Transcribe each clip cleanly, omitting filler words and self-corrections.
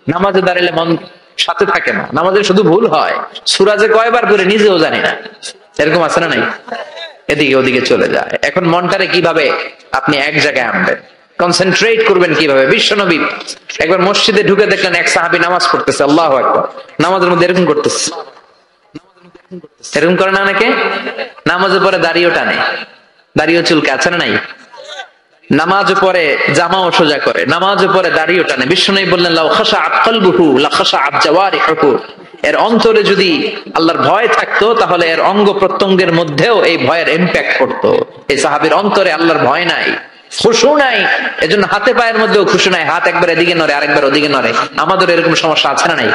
নামাজে দাঁড়ালে মন সাথে থাকে না, নামাজে শুধু ভুল হয়, সূরা যে কয়বার করে নিজেও জানি না, এরকম আছে না নাই? এদিকে ওদিকে চলে যায়। এখন মনটারে কিভাবে আপনি এক জায়গায় আনবেন, কনসেন্ট্রেট করবেন কিভাবে? বিশ্বনবী একবার মসজিদে ঢুকে দেখলেন এক সাহাবী নামাজ পড়তেছে, আল্লাহু আকবার, নামাজের মধ্যে এরকম করতেছে। এরকম করে না অনেকে? নামাজের পরে দাড়িও টানে, দাড়িও চুলকে, আছে না নাই? নামাজ পরে জামাও সোজা করে, নামাজ পরে দাড়িও টানে। বিশ্বনবী বললেন লাউ খাশাআত কলবুহু লা খাশাআত জাওয়ারিহুহু, এর অন্তরে যদি আল্লাহর ভয় থাকতো তাহলে এর অঙ্গ প্রত্যঙ্গের মধ্যেও এই ভয়ের ইমপ্যাক্ট পড়তো। এই সাহাবীর অন্তরে আল্লাহর ভয় নাই, খুশু নাই, এজন্য হাতে পায়ের মধ্যেও খুশু নাই, হাত একবার এদিকে নড়ে আরেকবার ওদিকে নড়ে। আমাদের এরকম সমস্যা আছে না নাই?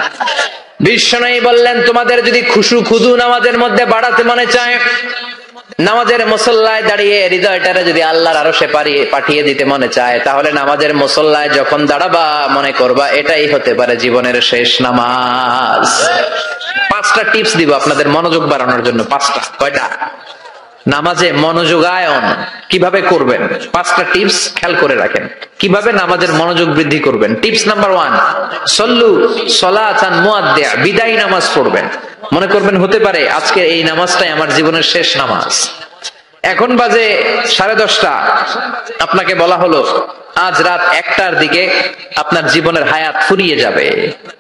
বিশ্বনবী বললেন তোমাদের যদি খুশু খুদু নামাজের মধ্যে বাড়াতে মনে চায়, নামাজের মুসল্লায় দাঁড়িয়ে হৃদয়টারে যদি আল্লাহর আরশে পাঠিয়ে দিতে মনে চায়, তাহলে নামাজের মুসল্লায় যখন দাঁড়াবা মনে করবা এটাই হতে পারে জীবনের শেষ নামাজ। 5টা টিপস দিব আপনাদের মনোযোগ বাড়ানোর জন্য। 5টা। কয়টা? নামাজে মনোযোগায়ন কিভাবে করবেন 5টা টিপস খেয়াল করে রাখেন, কিভাবে নামাজের মনোযোগ বৃদ্ধি করবেন। টিপস নাম্বার 1, সল্লু সলাতান মুআদ্দিয়া, বিদায়ী নামাজ পড়বেন। মনে করবেন হতে পারে আজকে এই নামাজটাই আমার জীবনের শেষ নামাজ। এখন বাজে 10:30, আপনাকে বলা হলো আজ রাত 1টার দিকে আপনার জীবনের হায়াত ফুরিয়ে যাবে।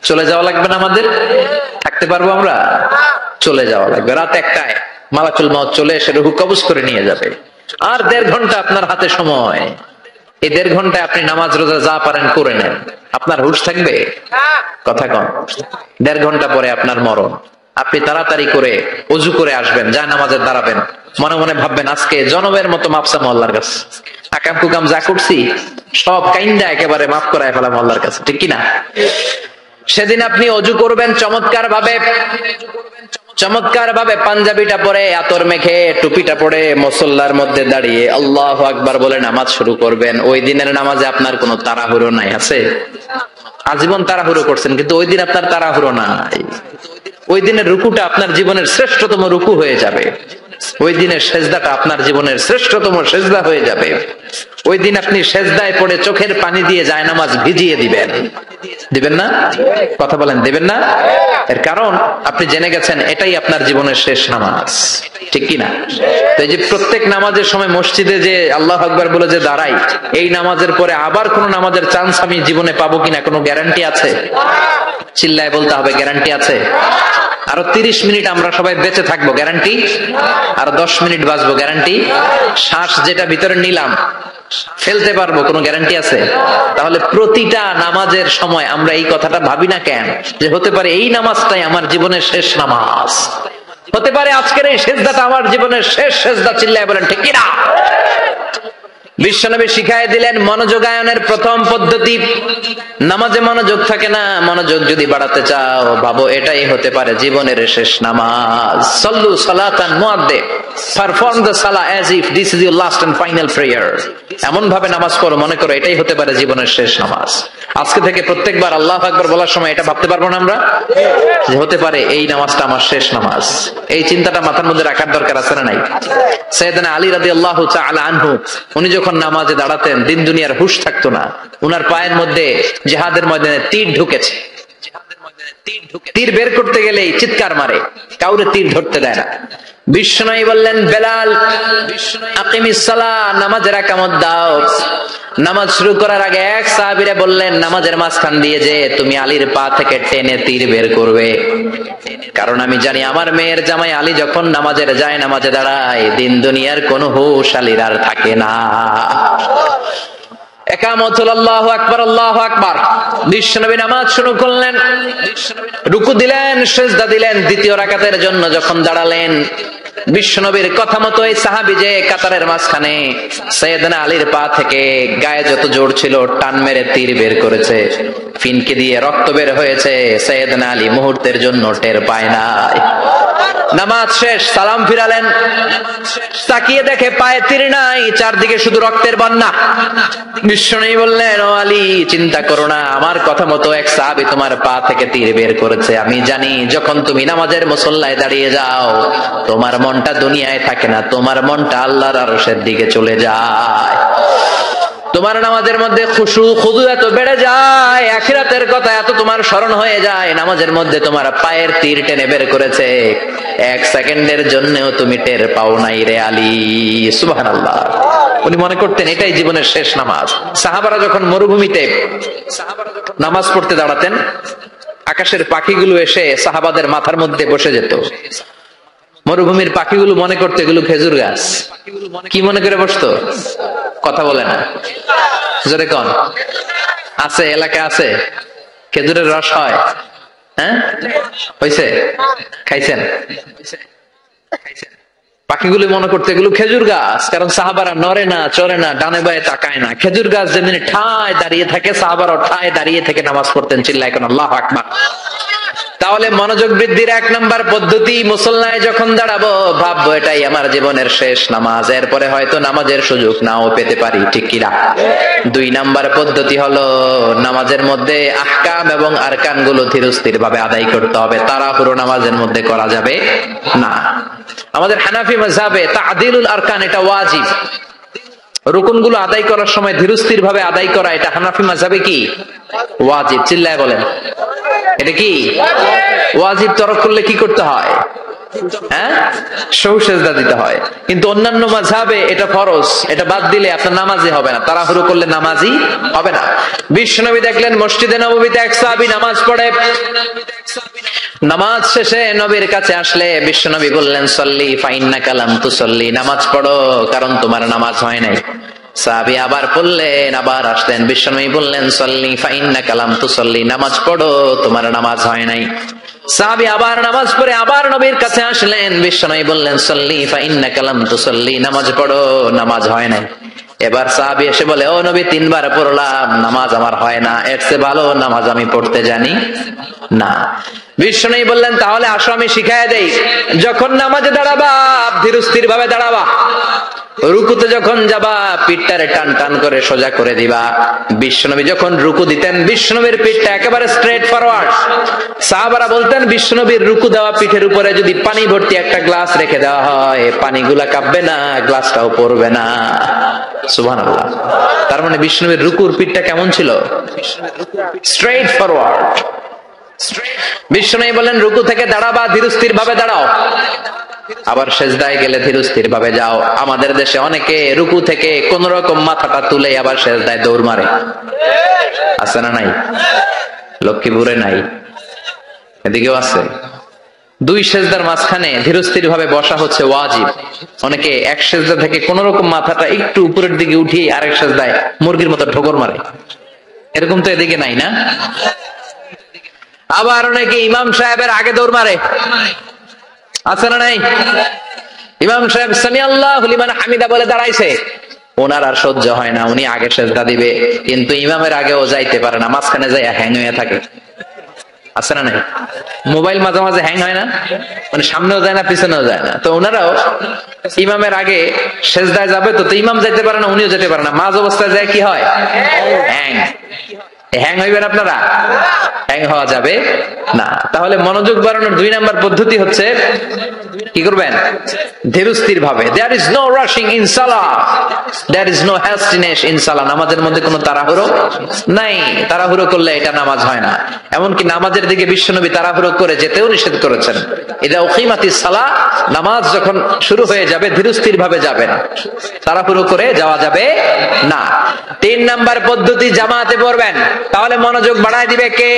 চলে যাওয়া লাগবে না? আমাদের থাকতে পারবো আমরা? চলে যাওয়া লাগবে। রাত 1টায় মালাকুল মউত চলে এসে রূহ কবজ করে নিয়ে যাবে। আর 1.5 ঘন্টা আপনার হাতে সময়। এই 1.5 ঘন্টায় আপনি নামাজ রোজা যা পারেন করে নেন, আপনার হুঁশ থাকবে? কথা কন। 1.5 ঘন্টা পরে আপনার মরণ। আপনি তাড়াতাড়ি করে ওযু করে আসবেন, যা নামাজে দাঁড়াবেন, মনে মনে ভাববেন আজকে জনমের মতো মাপ চামু আল্লাহর কাছে, আকাম কুকাম যা করছি সব কাইন্দা একেবারে মাফ করায় ফেলাম আল্লাহর কাছে, ঠিক কিনা? সেদিন আপনি ওযু করবেন চমৎকার ভাবে পাঞ্জাবিটা পরে, আতর মেখে, টুপিটা পরে মুসল্লার মধ্যে দাঁড়িয়ে আল্লাহু আকবার বলে নামাজ শুরু করবেন। ওই দিনের নামাজে আপনার কোনো তাড়াহুড়ো নাই। আছে? আজীবন তাড়াহুড়ো করছেন, কিন্তু ওই দিন আপনার তাড়াহুড়ো নাই। ওই দিনের রুকুটা আপনার জীবনের শ্রেষ্ঠতম রুকু হয়ে যাবে। ওই দিনের সেজদাটা আপনার জীবনের শ্রেষ্ঠতম সেজদা হয়ে যাবে। ওই দিন আপনি সেজদায় পড়ে চোখের পানি দিয়ে জায়নামাজ ভিজিয়ে দিবেন। দিবেন না? কথা বলেন, দিবেন না? এর কারণ আপনি জেনে গেছেন এটাই আপনার জীবনের শেষ নামাজ, ঠিক কিনা? তো এই যে প্রত্যেক নামাজের সময় মসজিদে যে আল্লাহু আকবার বলে যে দাঁড়াই, এই নামাজের পরে আবার কোন নামাজের চান্স আমি জীবনে পাবো কিনা কোনো গ্যারান্টি আছে? চিল্লায় বলতে হবে, গ্যারান্টি আছে? আরো 30 মিনিট আমরা সবাই বেঁচে থাকবো, গ্যারান্টি? আর 10 মিনিট বাঁচবো, গ্যারান্টি? শ্বাস যেটা ভিতরে নিলাম ফেলতে পারবো, কোনো গ্যারান্টি আছে? তাহলে প্রতিটা নামাজের সময় আমরা এই কথাটা ভাবি না কেন, যে হতে পারে এই নামাজটাই আমার জীবনের শেষ নামাজ, হতে পারে আজকের এই সেজদাটা আমার জীবনের শেষ সেজদা। চিল্লায় বলেন ঠিক কিনা? বিশ্বনবী শিখায় দিলেন মনোযোগায়নের প্রথম পদ্ধতি। নামাজে মনোযোগ থাকে না, মনোযোগ যদি বাড়াতে চাও ভাবো এটাই হতে পারে জীবনের শেষ নামাজ। সল্লু সালাতান মুআদ্দি, perform the salah as if this is your last and final prayer. এমন ভাবে নামাজ পড়ো মনে করো এটাই হতে পারে জীবনের শেষ নামাজ। আজকে থেকে প্রত্যেকবার আল্লাহু আকবার বলার সময় এটা ভাবতে পারবো না আমরা, যে হতে পারে এই নামাজটা আমার শেষ নামাজ। এই চিন্তাটা মাথার মধ্যে রাখার দরকার আছে না নাই? সাইয়েদনা আলী রাদিয়াল্লাহু তাআলা আনহু, উনি যখন নামাজে দাঁড়াতেন দিন দুনিয়ার হুঁশ থাকতো না। উনার পায়ের মধ্যে জিহাদের ময়দানে তীর ঢুকেছে। তীর বের করতে গেলেই চিৎকার মারে, কাউরে তীর ধরতে দেয় না। বিশ্বনবী বললেন বেলাল আকিমিস সালাহ, নামাজের একামত দাও। নামাজ শুরু করার আগে এক সাহাবীরে বললেন নামাজের মাঝখান দিয়ে যে তুমি আলীর পা থেকে টেনে তীর বের করবে, কারণ আমি জানি আমার মেয়ের জামাই আলী যখন নামাজের যায় নামাজে দাঁড়ায় দিন দুনিয়ার কোনো হুঁশ আলীর আর থাকে না। একামত হলো আল্লাহু আকবার, আল্লাহু আকবার। বিশ্বনবী নামাজ শুরু করলেন, রুকু দিলেন, সিজদা দিলেন। দ্বিতীয় রাকাতের জন্য যখন দাঁড়ালেন, বিশ্বনবীর কথা মতো এই সাহাবী যে কাতারের মাঝখানে সাইয়েদনা আলীর পা থেকে গায়ে যত জোর ছিল টান মেরে তীর বের করেছে, ফিনকে দিয়ে রক্ত বের হয়েছে। সাইয়েদনা আলী মুহূর্তের জন্য টের পায় নাই। নামাজ শেষ, সালাম ফিরালেন, তাকিয়ে দেখে পায়ে তীর নাই, চারদিকে শুধু রক্তের বন্যা। বিশ্বনবী বললেন ও আলী চিন্তা করো না, আমার কথা মতো এক সাহাবী তোমার পা থেকে তীর বের করেছে। আমি জানি যখন তুমি নামাজের মুসল্লায় দাঁড়িয়ে যাও তোমার মনটা দুনিয়ায় থাকে না, তোমার মনটা আল্লাহর আরশের দিকে চলে যায়। তোমার নামাজের মধ্যে খুশু খুদু এত বেড়ে যায়, আখিরাতের কথা এত তোমার স্মরণ হয়ে যায় নামাজের মধ্যে তোমার পায়ের তীর টেনে বের করেছে, 1 সেকেন্ডের জন্যও তুমি টের পাও নাই রে আলী। সুবহানাল্লাহ। উনি মনে করতেন এটাই জীবনের শেষ নামাজ। সাহাবারা যখন মরুভূমিতে নামাজ পড়তে দাঁড়াতেন, আকাশের পাখিগুলো এসে সাহাবাদের মাথার মধ্যে বসে যেত। মরুভূমির পাখিগুলো মনে করতো এগুলো খেজুর গাছ। কি মনে করে বসতো? কথা বলে না, জোরে কোন আছে? এলাকা আছে খেজুরের রস হয়? হ্যাঁ হয়েছে? খাইছেন? পাখিগুলো মনে করতে এগুলো খেজুর গাছ, কারণ সাহাবারা নড়ে না, চড়ে না, ডানে বায়ে তাকায় না। খেজুর গাছ যেমনি ঠায় দাঁড়িয়ে থাকে, সাহাবারা ঠায় দাঁড়িয়ে থেকে নামাজ পড়তেন। চিল্লায় কোন আল্লাহু আকবার। তাহলে মনোযোগ বৃদ্ধির 1 নাম্বার পদ্ধতি, মুসল্লায় যখন দাঁড়াবো ভাববো এটাই আমার জীবনের শেষ নামাজ, এরপরে হয়তো নামাজের সুযোগ নাও পেতে পারি, ঠিক কিনা? 2 নাম্বার পদ্ধতি হলো নামাজের মধ্যে আহকাম এবং আরকান গুলো ধীরস্থির ভাবে আদায় করতে হবে, তাড়াহুড়ো নামাজের মধ্যে করা যাবে না। আমাদের হানাফি মাযহাবে তা'দিলুল আরকান এটা ওয়াজিব। রুকুনগুলো আদায় করার সময় ধীরস্থির ভাবে আদায় করা এটা হানাফি মাযহাবে কি? ওয়াজিব। চিল্লায় বলেন, এটা কি ওয়াজিব? তরক করলে কি করতে হয়? হ্যাঁ, সহু সেজদা দিতে হয়। কিন্তু অন্যান্য মাযহাবে এটা ফরজ, এটা বাদ দিলে আপনার নামাজই হবে না, তাড়াহুড়ো করলে নামাজই হবে না। বিশ্বনবী দেখলেন মসজিদে নববীতে এক সাহাবী নামাজ পড়ে, নামাজ শেষে নবীর কাছে আসলে বিশ্বনবী বললেন সল্লি ফাইন্নাকা লাম তুসল্লি, নামাজ পড়ো কারণ তোমার নামাজ হয় নাই। সাহাবী আবার পড়লেন, আবার আসলেন, বিশ্বনবী বললেন সল্লি ফাইন্নাকা লাম তুসল্লি, নামাজ পড়ো তোমার নামাজ হয় নাই। সাহাবী আবার নামাজ পড়ে আবার নবীর কাছে আসলেন, বিশ্বনবী বললেন সল্লি ফাইন্নাকা লাম তুসল্লি, নামাজ পড়ো নামাজ হয় নাই। এবার সাহাবী এসে বলে, ও নবী 3 বার পড়লাম, নামাজ আমার হয় না, এর চেয়ে ভালো নামাজ আমি পড়তে জানি না। বিশ্বনবী বললেন তাহলে আসো আমি শিখাইয়া দেই, যখন নামাজে দাঁড়াবা ধীরস্থির ভাবে দাঁড়াবা, রুকুতে যখন যাবা পিঠটারে টান টান করে সোজা করে দিবা। বিশ্বনবী যখন রুকু দিতেন বিশ্বনবীর পিঠটা একেবারে স্ট্রেট ফরওয়ার্ড। সাহাবারা বলতেন বিশ্বনবীর রুকু দেওয়া পিঠের উপরে যদি পানি ভর্তি একটা গ্লাস রেখে দেওয়া হয়, পানিগুলা কাঁপবে না, গ্লাসটাও পড়বে না। সুবহানাল্লাহ। তার মানে বিশ্বনবীর রুকুর পিঠটা কেমন ছিল? Straight forward. বিশ্বনবী বলেন রুকু থেকে দাঁড়াবা, ধীরস্থির ভাবে দাঁড়াও। আবার সেজদায় গেলে ধীরস্থির ভাবে যাও। আমাদের দেশে অনেকে রুকু থেকে কোন রকম মাথাটা তুলে আবার সেজদায় দৌড় মারে, আছে না নাই? লক্ষ্মীপুরে নাই, এদিকেও আছে। 2 সেজদার মাঝখানে ধীরস্থির ভাবে বসা হচ্ছে ওয়াজিব। অনেকে এক সেজদা থেকে কোন রকম মাথাটা একটু উপরের দিকে উঠিয়ে আরেক সেজদায় মুরগির মতো ঠোকর মারে, এরকম তো এদিকে নাই না? আবার অনেকে ইমাম সাহেবের আগে দৌড় মারে, আছে না নাই? ইমাম সাহেব সামি আল্লাহু লিমান হামিদা বলে দাঁড়াইছে, ওনার আর সহ্য হয় না, উনি আগে সেজদা দিবে, কিন্তু ইমামের আগেও যাইতে পারে না, মাঝখানে যাইয়া হ্যাং হয়ে থাকে, আছে না নাই? মোবাইল মাঝে মাঝে হ্যাং হয় না, মানে সামনেও যায় না পিছনেও যায় না। তো ওনারাও ইমামের আগে সেজদায় যাবে, তো ইমাম যাইতে পারে না, উনিও যেতে পারে না, মাঝ অবস্থায় যায় কি হয়? হ্যাং। হ্যাং হইবেন আপনারা? হ্যাং হওয়া যাবে না। তাহলে মনোযোগ বাড়ানোর 2 নাম্বার পদ্ধতি হচ্ছে কি করবেন? ধীরস্থির ভাবে। There is no rushing in salah, there is no hastiness in salah। নামাজের মধ্যে কোনো তাড়াহুড়ো নাই, তাড়াহুড়ো করলে এটা নামাজ হয় না। এমনকি নামাজের দিকে বিশ্বনবী তাড়াহুড়ো করে যেতেও নিষেধ করেছেন। ইদা উকিমাতিস সালাহ, নামাজ যখন শুরু হয়ে যাবে ধীরস্থির ভাবে যাবেন, তাড়াহুড়ো করে যাওয়া যাবে না। 3 নাম্বার পদ্ধতি জামাতে পড়বেন, তাহলে মনোযোগ বাড়ায় দিবে কে?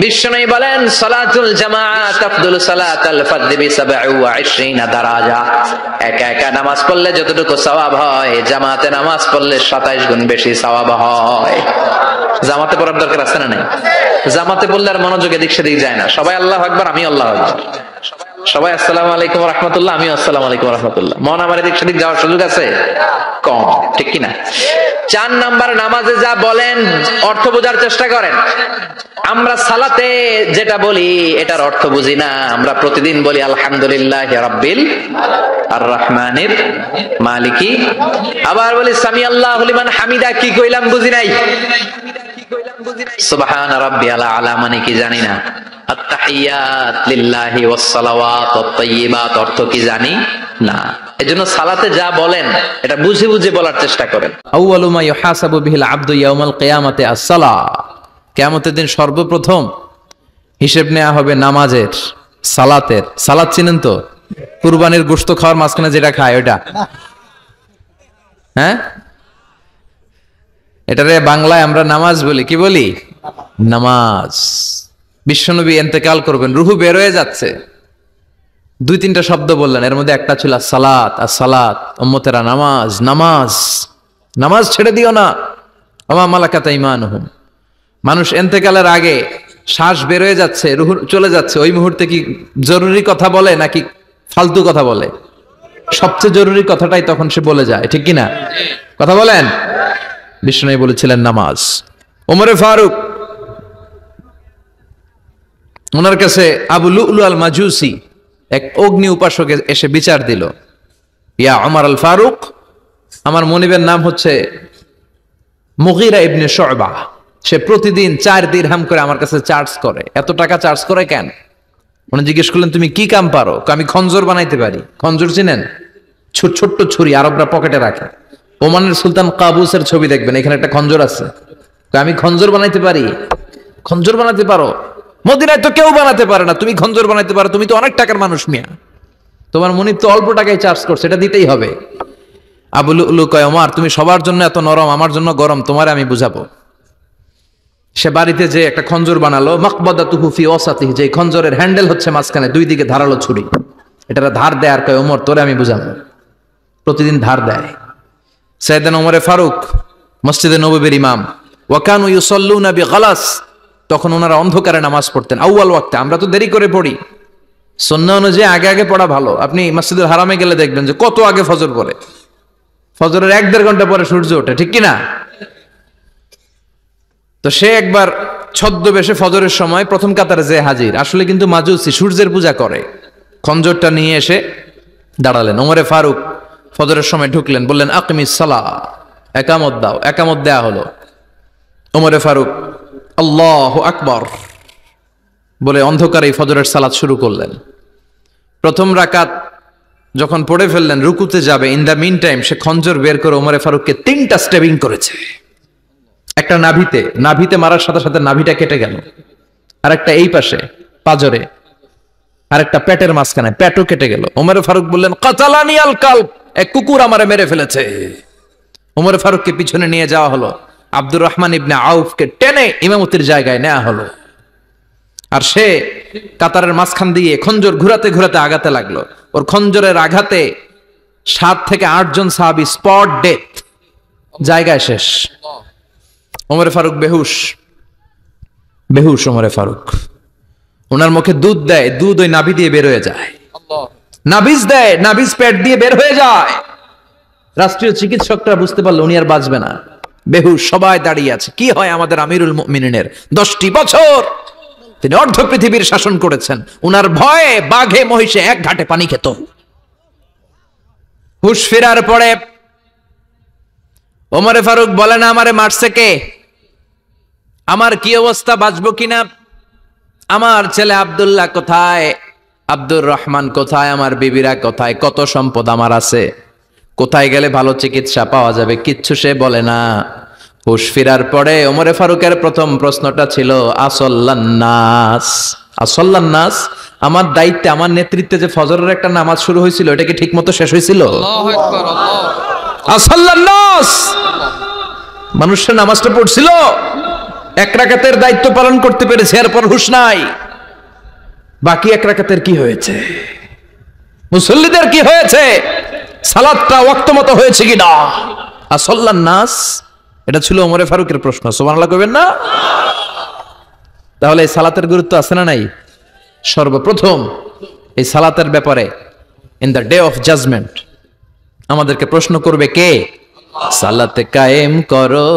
বিশ্বনবী বলেন সালাতুল জামাআত আফদলু সালাতাল ফারদি বি 27 দারাজা। একা একা নামাজ পড়লে যতটুকু সওয়াব হয়, জামাতে নামাজ পড়লে 27 গুণ বেশি সওয়াব হয়। জামাতে পড়ার দরকার আছে না নাই? জামাতে পড়লে আর মনোযোগ এদিক সেদিক যায় না। সবাই আল্লাহু আকবার, আমি আল্লাহু আকবার, সবাই আসসালামু আলাইকুম ওয়া রাহমাতুল্লাহ, আমি আসসালামু আলাইকুম ওয়া রাহমাতুল্লাহ। মন আমার এদিক সেদিক যাওয়ার সুযোগ আছে কম, ঠিক কি না? 4 নাম্বার, নামাজে যা বলেন অর্থ বোঝার চেষ্টা করেন। আমরা সালাতে যেটা বলি এটার অর্থ বুঝি না। আমরা প্রতিদিন বলি আলহামদুলিল্লাহি রাব্বিল আর রহমানির মালিকি, আবার বলি সামি আল্লাহু লিমান হামিদা, কি কইলাম বুঝি নাই। সুবহান রাব্বিয়াল আলা মানে কি জানি না। আত-তাহিয়াত লিল্লাহি ওয়াস সালাওয়াত ওয়াত তাইয়্যিবাত অর্থ কি জানি না। এজন্য সালাতে যা বলেন এটা বুঝে বুঝে বলার চেষ্টা করেন। আউয়ালু মা ইউহাসাবু বিহিল আবদু ইয়াউমাল কিয়ামাতি আস-সালাহ, কিয়ামতের দিন সর্বপ্রথম হিসেব নেওয়া হবে নামাজের, সালাতের। সালাত চিনেন তো? কুরবানির গোশত খাওয়ার মাঝখানে যেটা খায় ওটা, হ্যাঁ, এটারে বাংলায় আমরা নামাজ বলি। কি বলি? নামাজ। বিশ্বনবী ইন্তেকাল করবেন, রুহু বের হয়ে যাচ্ছে, 2-3টা শব্দ বললেন, এর মধ্যে একটা ছিল সালাত। আর সালাত, উম্মতেরা নামাজ, নামাজ, নামাজ ছেড়ে দিও না। ওমা মালাকাত আইমানুহুম। মানুষ ইন্তেকালের আগে শ্বাস বের হয়ে যাচ্ছে, রুহু চলে যাচ্ছে, ওই মুহূর্তে কি জরুরি কথা বলে নাকি ফালতু কথা বলে? সবচেয়ে জরুরি কথাটাই তখন সে বলে যায়, ঠিক কিনা? কথা বলেন। বিষ্ণু বলেছিলেন নামাজ। ওমরে ফারুক, ওনার কাছে আবু লুলু আল মাজুসি, এক অগ্নি উপাসক, এসে বিচার দিল, ইয়া ওমর আল ফারুক, আমার মনিবের নাম হচ্ছে মুগীরা ইবনে শুবা, সে প্রতিদিন 4 দিরহাম করে আমার কাছে চার্জ করে। এত টাকা চার্জ করে কেন? উনি জিজ্ঞেস করলেন, তুমি কি কাম পারো? আমি খঞ্জর বানাইতে পারি। খঞ্জর চিনেন? ছোট্ট ছুরি, আরবরা পকেটে রাখে। ওমানের সুলতান কাবুসের ছবি দেখবেন, এখানে একটা খঞ্জর আছে। আমি খঞ্জর বানাইতে পারি। খঞ্জর বানাতে পারো? মদিনায় তো কেউ বানাতে পারে না, তুমি খঞ্জর বানাইতে পারো? তুমি তো অনেক টাকার মানুষ মিয়া, তোমার মনিব তো অল্প টাকায় চার্জ করছে, এটা দিতেই হবে। আবু লুলু কয়, ওমর তুমি সবার জন্য এত নরম, আমার জন্য গরম, তোমারে আমি বুঝাবো। সে বাড়িতে যে একটা খঞ্জর বানালো, মাকবাদাতুহু ফি ওয়াসাতিহি, যে খঞ্জরের হ্যান্ডেল হচ্ছে মাঝখানে, 2 দিকে ধারালো ছুরি, এটা ধার দেয়। আর কয়, ওমর তোরে আমি বুঝাবো। প্রতিদিন ধার দেয়। সাইয়েদনা ওমরে ফারুক মসজিদে নববীর ইমাম, ওয়া কানু ইউসাল্লুনা বিগালাস, তখন ওনারা অন্ধকারে নামাজ পড়তেন আউয়াল ওয়াক্তে। আমরা তো দেরি করে পড়ি, সুন্নাহ অনুযায়ী আগে আগে পড়া ভালো। আপনি মসজিদুল হারামে গেলে দেখবেন যে কত আগে ফজর পড়ে, ফজরের 1-1.5 ঘন্টা পরে সূর্য ওঠে, ঠিক কিনা? তো সে একবার ছদ্মবেশে ফজরের সময় প্রথম কাতারে যে হাজির, আসলে কিন্তু মাজুসি, সূর্যের পূজা করে। খঞ্জরটা নিয়ে এসে দাঁড়ালেন। ওমরে ফারুক ফজরের সময় ঢুকলেন, বললেন আকিমিস সালাহ, একামত দাও। একামত দেয়া হলো। ওমরে ফারুক আল্লাহু আকবার বলে অন্ধকারে ফজরের সালাত শুরু করলেন। প্রথম রাকাত যখন পড়ে ফেললেন, রুকুতে যাবে, ইন দ্য মিন টাইম সে খঞ্জর বের করে ওমরে ফারুককে 3টা স্টেবিং করেছে। একটা নাভিতে মারার সাথে সাথে নাভিটা কেটে গেল, আর একটা এই পাশে পাজরে, আর একটা পেটের মাঝখানে, পেটও কেটে গেল। ওমর ফারুক বললেন, কাতালানি আল কালব, এক কুকুর আমারে মেরে ফেলেছে। ওমর ফারুককে পিছনে নিয়ে যাওয়া হলো। আব্দুর রহমান ইবনে আউফকে টেনে ইমামতির জায়গায় নেওয়া হলো। আর সে কাতারের মাঝখান দিয়ে খঞ্জর ঘুরাতে ঘুরাতে আগাতে লাগলো। ওর খঞ্জরের আঘাতে 7 থেকে 8 জন সাহাবী স্পট ডেথ, জায়গায় শেষ। ওমর ফারুক বেহুশ। ওমর ফারুক, ওনার মুখে দুধ দেয়, দুধ ওই নাভি দিয়ে বের হয়ে যায়। নাভিজ দেয়, নাভিজ পেট দিয়ে বের হয়ে যায়। রাষ্ট্রীয় চিকিৎসকরা বুঝতে পারলো উনি আর বাঁচবে না, বেহুশ। সবাই দাঁড়িয়ে আছে। কি হয় আমাদের আমিরুল মুমিনিনের? 10টি বছর তিনি অর্ধ পৃথিবীর শাসন করেছেন। উনার ভয়ে বাঘে মহিষে এক ঘাটে পানি খেত। হুশ ফেরার পরে ওমরে ফারুক বলে না, আমারে মারছে কে? আমার কি অবস্থা, বাঁচবো কিনা? আমার ছেলে আব্দুল্লাহ কোথায়? আব্দুর রহমান কোথায়? আমার বিবিরা কোথায়? কত সম্পদ আমার আছে, কোথায় গেলে ভালো চিকিৎসা পাওয়া যাবে? কিচ্ছু সে বলে না। হুশ ফিরার পরে ওমরে ফারুকের প্রথম প্রশ্নটা ছিল, আসল্লান্নাস, আসল্লান্নাস, আমার দায়িত্বে, আমার নেতৃত্বে যে ফজরের একটা নামাজ শুরু হয়েছিল, এটা কি ঠিক মতো শেষ হয়েছিল? আল্লাহু আকবার, আল্লাহ। আসল্লান্নাস, মানুষের নামাজটা পড়ছিল, 1 রাকাতের দায়িত্ব পালন করতে পেরেছে, এরপর হুশ নাই। বাকি 1 রাকাতের কি হয়েছে? মুসল্লিদের কি হয়েছে? সালাতটা ওয়াক্ত মতো হয়েছে কিনা? আসল্লান্নাস, এটা ছিল ওমরে ফারুকের প্রশ্ন। সুবহানাল্লাহ কইবেন না? তাহলে এই সালাতের গুরুত্ব আছে না নাই? সর্বপ্রথম এই সালাতের ব্যাপারে in the day of judgement আমাদেরকে প্রশ্ন করবে কে? সালাত কায়েম করো,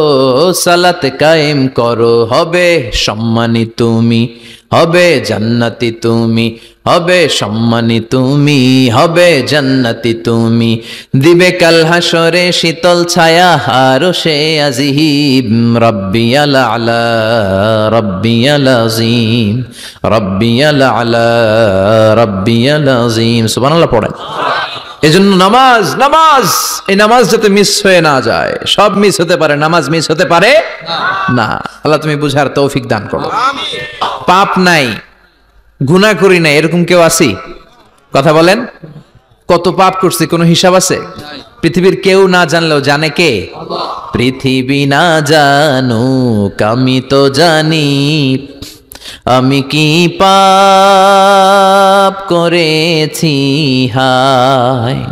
সালাত কায়েম করো, হবে সম্মানী তুমি, হবে জান্নাতি তুমি, হবে সম্মানী তুমি, হবে জান্নাতি তুমি। দিবে কাল হাসরে শীতল ছায়া আরশে আজিম, রব্বিয়াল আলা, রব্বিয়াল আযীম, রব্বিয়াল আলা, রব্বিয়াল আযীম। সুবহানাল্লাহ পড়েন। এজন্য নামাজ নামাজ, এই নামাজ যাতে মিস হয়ে না যায়। সব মিস হতে পারে, নামাজ মিস হতে পারে না। আল্লাহ তুমি বুঝার তৌফিক দান করো। পাপ নাই, গুনাহ করি নাই, এরকম কেউ আছি? কথা বলেন, কত পাপ করছি কোনো হিসাব আছে? পৃথিবীর কেউ না জানলেও জানে কে? পৃথিবী না জানুক আমি তো জানি, আমি কি পাপ করেছি হায়।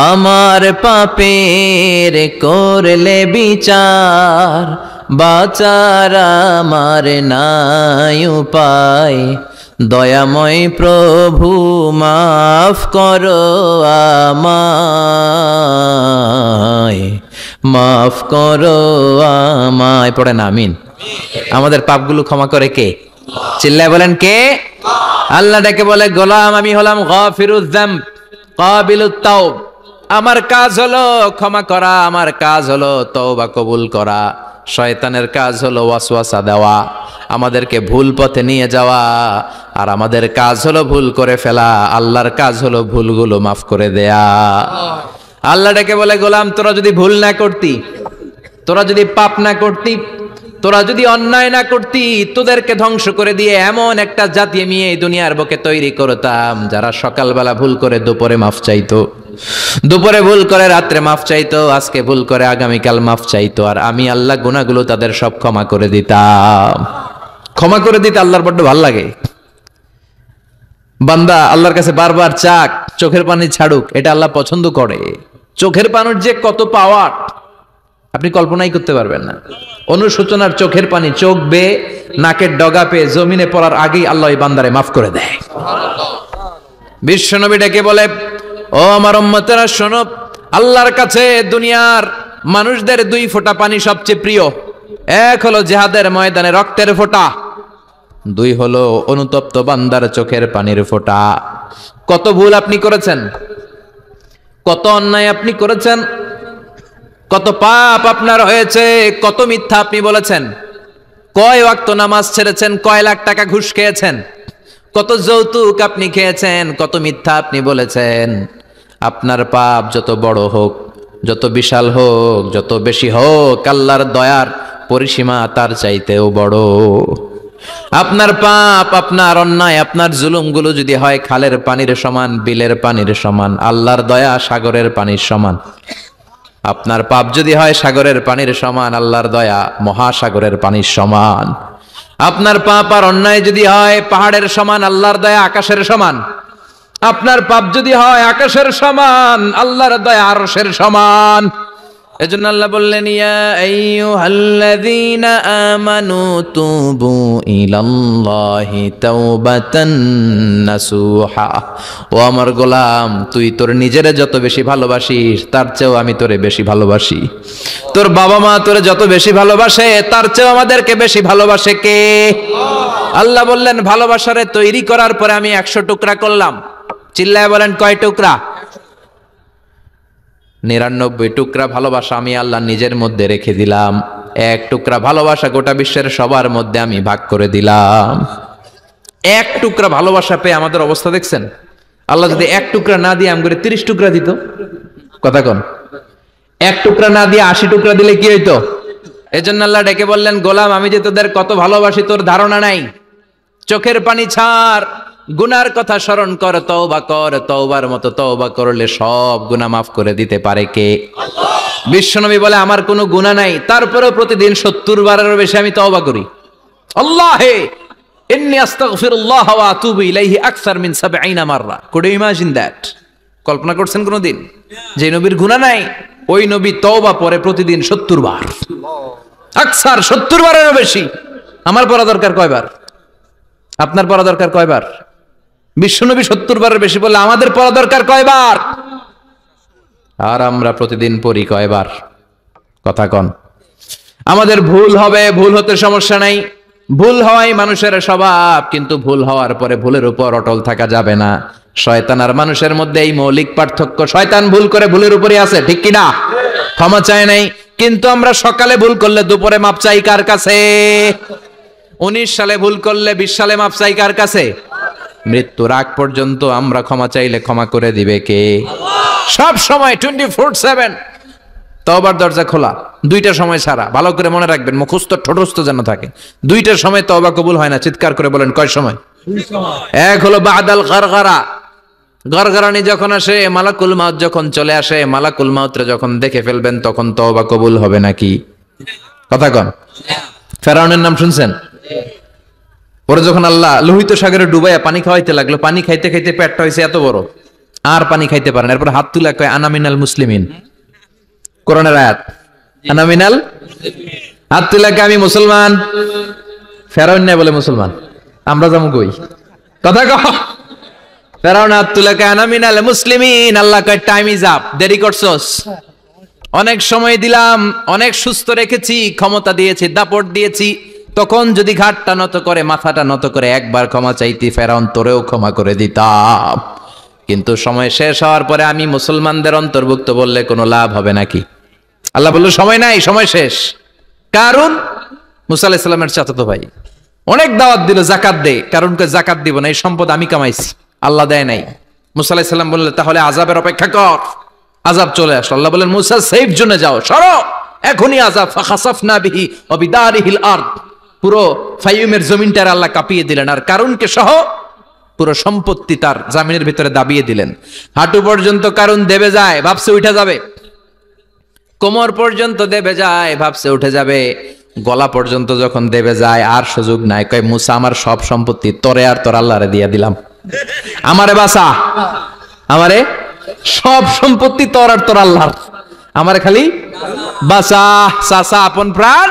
আমার পাপের করলে বিচার, বাঁচার আমার নাই উপায়। দয়াময় প্রভু মাফ করো আমায়, মাফ করো আমায়। পড়েন আমিন। আমাদের পাপগুলো ক্ষমা করে কে? চিল্লায় বলেন কে? আল্লাহ ডেকে বলে, গোলাম আমি হলাম গাফিরুয যামব কাবিলুত তাওব। আমার কাজ হলো ক্ষমা করা, আমার কাজ হলো তওবা কবুল করা। শয়তানের কাজ হলো ওয়াসওয়াসা দেওয়া, আমাদেরকে ভুল পথে নিয়ে যাওয়া। আর আমাদের কাজ হলো ভুল করে ফেলা, আল্লাহর কাজ হলো ভুলগুলো মাফ করে দেয়া। আল্লাহ ডেকে বলে, গোলাম তোরা যদি ভুল না করতি, তোরা যদি পাপ না করতি, তোরা যদি অন্যায় না করতি, তোদেরকে ধ্বংস করে দিয়ে এমন একটা জাতি আমি এই দুনিয়ার বুকে তৈরি করতাম যারা সকালবেলা ভুল করে দুপুরে মাফ চাইতো, দুপুরে ভুল করে রাত্রে মাফ চাইতো, আজকে ভুল করে আগামীকাল মাফ চাইতো। আর আমি আল্লাহ গুনাহগুলো তাদের সব ক্ষমা করে দিতাম। ক্ষমা করে দিতে আল্লাহর বড্ড ভালো লাগে। বান্দা আল্লাহর কাছে বারবার চাক, চোখের পানি ছাড়ুক, এটা আল্লাহ পছন্দ করে। চোখের পানির যে কত পাওয়ার আপনি কল্পনাই করতে পারবেন না। অনুশোচনার চোখের পানি, চোখ বেয়ে নাকের ডগা পেয়ে জমিনে পড়ার আগেই আল্লাহ এই বান্দারে মাফ করে দেয়। বিশ্বনবী ডেকে বলে, ও আমার উম্মতেরা শোনো, আল্লাহর কাছে দুনিয়ার মানুষদের দুই ফোঁটা পানি সবচেয়ে প্রিয়। এক হলো জিহাদের ময়দানে রক্তের ফোঁটা, দুই হলো অনুতপ্ত বান্দার চোখের পানির ফোঁটা। কত ভুল আপনি করেছেন, কত অন্যায় আপনি করেছেন, কত পাপ আপনার হয়েছে, কত মিথ্যা আপনি বলেছেন, কয় ওয়াক্ত নামাজ ছেড়েছেন, কয় লাখ টাকা ঘুষ খেয়েছেন, কত যৌতুক আপনি খেয়েছেন, কত মিথ্যা আপনি বলেছেন। আপনার পাপ যত বড় হোক, যত বিশাল হোক, যত বেশি হোক, আল্লাহর দয়ার পরিসীমা তার চাইতেও বড়। আপনার পাপ, আপনার অন্যায়, আপনার জুলুমগুলো যদি হয় খালের পানির সমান, বিলের পানির সমান, আল্লাহর দয়া সাগরের পানির সমান। আপনার পাপ যদি হয় সাগরের পানির সমান, আল্লাহর দয়া মহাসাগরের পানির সমান। আপনার পাপ আর অন্যায় যদি হয় পাহাড়ের সমান, আল্লাহর দয়া আকাশের সমান। আপনার পাপ যদি হয় আকাশের সমান, আল্লাহর দয়া আরশের সমান। এজন্য আল্লাহ বললেন, ইয়া আইয়ুহাল্লাযীনা আমানু তুবু ইলাল্লাহি তাওবাতান নাসুহা। ও আমার গোলাম, তুই তোর নিজেরে যত বেশি ভালোবাসিস তার চেয়েও আমি তোরে বেশি ভালোবাসি। তোর বাবা মা তোরে যত বেশি ভালোবাসে তার চেয়েও আমাদেরকে বেশি ভালোবাসে কে? আল্লাহ বললেন, ভালোবাসারে তৈরি করার পরে আমি 100 টুকরা করলাম। চিল্লায় বলেন কয় টুকরা? 99 টুকরা ভালোবাসা আমি আল্লাহ নিজের মধ্যে রেখে দিলাম। 1 টুকরা ভালোবাসা গোটা বিশ্বের সবার মধ্যে আমি ভাগ করে দিলাম। 1 টুকরা ভালোবাসা পেয়ে আমাদের অবস্থা দেখছেন? আল্লাহ যদি 1 টুকরা না দিয়ে আমগরে 30 টুকরা দিত, কথা কোন? 1 টুকরা না দিয়ে 80 টুকরা দিলে কি হইতো? এজন্য আল্লাহ ডেকে বললেন, গোলাম আমি যে তোদের কত ভালোবাসি তোর ধারণা নাই। চোখের পানি ছাড়, গুনার কথা স্মরণ কর, তওবা কর। তওবার মতো তওবা করলে সব গুনাহ মাফ করে দিতে পারে কে? বিশ্বনবী বলে, আমার কোনো গুনাহ নাই, তারপরেও প্রতিদিন 70 বারেরও বেশি আমি তওবা করি। আল্লাহে ইন্নী আস্তাগফিরুল্লাহ ওয়া আতুবু ইলাইহি আকসার মিন 70 মাররা। Could you imagine that? কল্পনা করছেন কোনদিন যে নবীর গুনাহ নাই, ওই নবী তওবা পড়ে প্রতিদিন 70 বার, আকসার 70 বারেরও বেশি। আমার পড়া দরকার কয়বার? আপনার পড়া দরকার কয়বার? বিশ্বনবী 70 বারের বেশি বললে আমাদের পড়া দরকার কয়বার? আর আমরা প্রতিদিন পড়ি কয়বার? কথা কন। আমাদের ভুল হবে, ভুল হতে সমস্যা নাই, ভুল হওয়াই মানুষের স্বভাব, কিন্তু ভুল হওয়ার পরে ভুলের উপর অটল থাকা যাবে না। শয়তান আর মানুষের মধ্যে এই মৌলিক পার্থক্য। শয়তান ভুল করে ভুলের উপরই আছে, ঠিক কিনা? ক্ষমা চায় নাই, কিন্তু আমরা সকালে ভুল করলে দুপুরে মাপ চাই কার কাছে? 19 সালে ভুল করলে 20 সালে মাপ চাই কার কাছে? মৃত্যুর আগ পর্যন্ত আমরা ক্ষমা চাইলে ক্ষমা করে দিবে কে? সব সময় 24/7 তওবার দরজা খোলা, দুইটা সময় ছাড়া। ভালো করে মনে রাখবেন, মুখস্থ ঠোঁটস্থ যেন থাকে। দুইটার সময় তওবা কবুল হয় না। চিৎকার করে বলেন কয় সময়? এক হলো বাদাল গারগারা, গরগরানি যখন আসে, মালাকুল মাউত যখন চলে আসে, মালাকুল মাউতরে যখন দেখে ফেলবেন তখন তওবা কবুল হবে নাকি? কথা কন। ফেরাউনের নাম শুনছেন? ওরা যখন আল্লাহ লোহিত সাগরে ডুবাইয়া পানি খাওয়াইতে লাগলো, পানি খাইতে খাইতে পেটটা হয়েছে এত বড়, আর পানি খাইতে পারেন। এরপর হাত তুলে কয় আনা মিনাল মুসলিমিন। কোরআনের আয়াত, আনা মিনাল, হাত তুলে কয় আমি মুসলমান। ফেরাউন নাই বলে মুসলমান, আমরা যাবো কই? কথা কহ। ফেরাউন হাত তুলে কয় আনা মিনাল মুসলিমিন। আল্লাহ কয় টাইম ইজ আপ, দেরি করছস। অনেক সময় দিলাম, অনেক সুস্থ রেখেছি, ক্ষমতা দিয়েছি, দাপট দিয়েছি, তখন যদি ঘাটটা নত করে, মাথাটা নত করে একবার ক্ষমা চাইতি, ফেরাউন তোরেও ক্ষমা করে দিতাম। কিন্তু সময় শেষ হওয়ার পরে আমি মুসলমানদের অন্তর্ভুক্ত বললে কোনো লাভ হবে নাকি? আল্লাহ বলল সময় নাই, সময় শেষ। কারণ মুসা আলাইহিস সালামের চাচাতো ভাই অনেক দাওয়াত দিল, জাকাত দে। কারণকে জাকাত দিব না, এই সম্পদ আমি কামাইছি, আল্লাহ দেয় নাই। মুসা আলাইহিস সালাম বললেন তাহলে আযাবের অপেক্ষা কর। আযাব চলে আসলো। আল্লাহ বললেন মুসা সেফ জোনে যাও, সরো, এখনই আযাব। ফাখাসাফনা বিহি ওয়া বিদারিহিল আরদ, পুরো ফাইয়ুমের জমিনটার আল্লাহ কাঁপিয়ে দিলেন, আর কারুনকে সহ পুরো সম্পত্তি তার জামিনের ভিতরে দাবিয়ে দিলেন। হাঁটু পর্যন্ত কারুন দেবে যায়, ভাবছে উঠে যাবে। কোমর পর্যন্ত দেবে যায়, ভাবছে উঠে যাবে। গলা পর্যন্ত যখন দেবে যায়, আর সুযোগ নাই। কয় মুসা আমার সব সম্পত্তি তোরে আর তোর আল্লাহরে দিয়ে দিলাম, আমারে বাঁচা, আমারে সব সম্পত্তি তোর আর তোর আল্লাহর, আমারে খালি বাঁচা, চাচা আপন প্রাণ।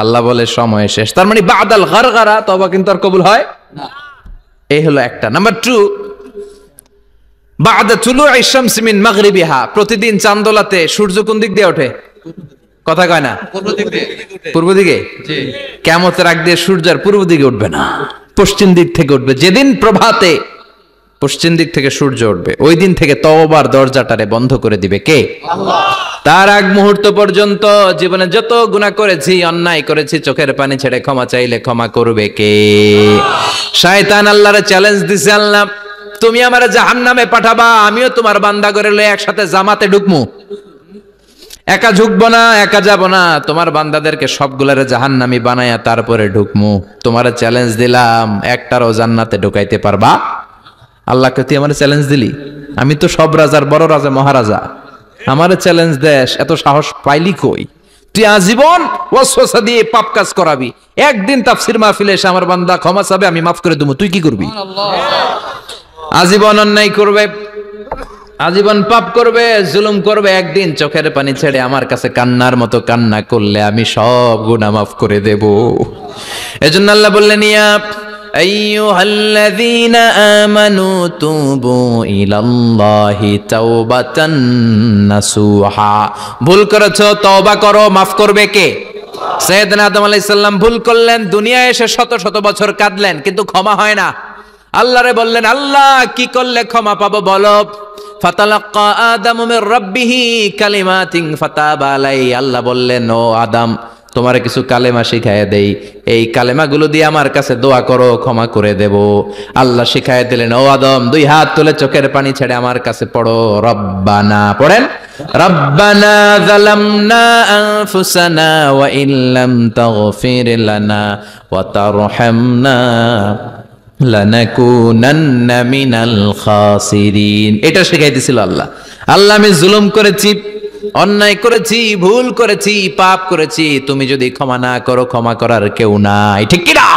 আল্লাহ বলে সময় শেষ। তার মানে বাদাল গারগারা তওবা কিন্তু আর কবুল হয় না। এই হলো একটা। নাম্বার 2, বাদা তুলুই শামস মিন মাগরিবিহা, প্রতিদিন চাঁদোলাতে সূর্য কোন দিক দিয়ে ওঠে? কথা কয় না? পূর্ব দিকে। কিয়ামতের আগ দিয়ে সূর্য আর পূর্ব দিকে উঠবে না, পশ্চিম দিক থেকে উঠবে। যেদিন প্রভাতে পশ্চিম দিক থেকে সূর্য উঠবে, ওই দিন থেকে তওবার দরজাটারে বন্ধ করে দিবে কে? আল্লাহ। তার আগ মুহূর্ত পর্যন্ত জীবনে যত গুনাহ করেছি, অন্যায় করেছি, চোখের পানি ছেড়ে ক্ষমা চাইলে ক্ষমা করবে কে? শয়তান আল্লাহরে চ্যালেঞ্জ দিছে, আল্লাহ তুমি আমারে জাহান্নামে পাঠাবা, আমিও তোমার বান্দা করে লয়ে একসাথে জামাতে ঢুকমু। একা ঝুঁকবো না, একা যাব না, তোমার বান্দাদেরকে সবগুলারে জাহান্নামী বানায়া তারপরে ঢুকমু। তোমারে চ্যালেঞ্জ দিলাম, একটারও জান্নাতে ঢুকাইতে পারবা? আল্লাহকে তুই আমার চ্যালেঞ্জ দিলি? আমি তো সব রাজার বড় রাজা, মহারাজা, আমারে চ্যালেঞ্জ দেশ, এত সাহস পাইলি কই? তুই আজীবন ওয়াসওয়াসা দিয়ে পাপ কাজ করাবি, একদিন তাফসীর মাহফিলে এসে আমার বান্দা ক্ষমা চাবে, আমি মাফ করে দেবো, তুই কি করবি? আজীবন অন্যায় করবে, আজীবন পাপ করবে, জুলুম করবে, একদিন চোখের পানি ছেড়ে আমার কাছে কান্নার মতো কান্না করলে আমি সব গুনাহ মাফ করে দেব। এজন্য আল্লাহ বললেন ইয়া আইয়ুহাল্লাযীনা আমানু তুবু ইলাল্লাহি তাওবাতান নাসুহা। ভুল করেছো, তওবা করো, মাফ করবে কে? সাইয়েদনা আদম আলাইহিস সালাম ভুল করলেন, দুনিয়ায় এসে শত শত বছর কাঁদলেন, কিন্তু ক্ষমা হয় না। আল্লাহরে বললেন আল্লাহ কি করলে ক্ষমা পাবো বলো? ফাতালাক্কা আদামু মির রাব্বিহি কালিমাতিন ফাতাবা আলাইহি। আল্লাহ বললেন ও আদম তোমারে কিছু কালেমা শিখাইয়া দেই, এই কালেমাগুলো দিয়ে আমার কাছে দোয়া করো, ক্ষমা করে দেব। আল্লাহ শিখাইয়া দিলেন ও আদম দুই হাত তুলে চোখের পানি ছেড়ে আমার কাছে পড়ো রব্বানা, পড়েন রব্বানা যালামনা আনফুসানা ওয়া ইল্লাম তাগফির লানা ওয়া তারহামনা লানাকুনান্না মিনাল খাসিরিন। এটা শিখাইতেছিল আল্লাহ। আল্লাহ আমি জুলুম করেছি, অন্যায় করেছি, ভুল করেছি, পাপ করেছি, তুমি যদি ক্ষমা না করো ক্ষমা করার কেউ নাই, ঠিক কি না?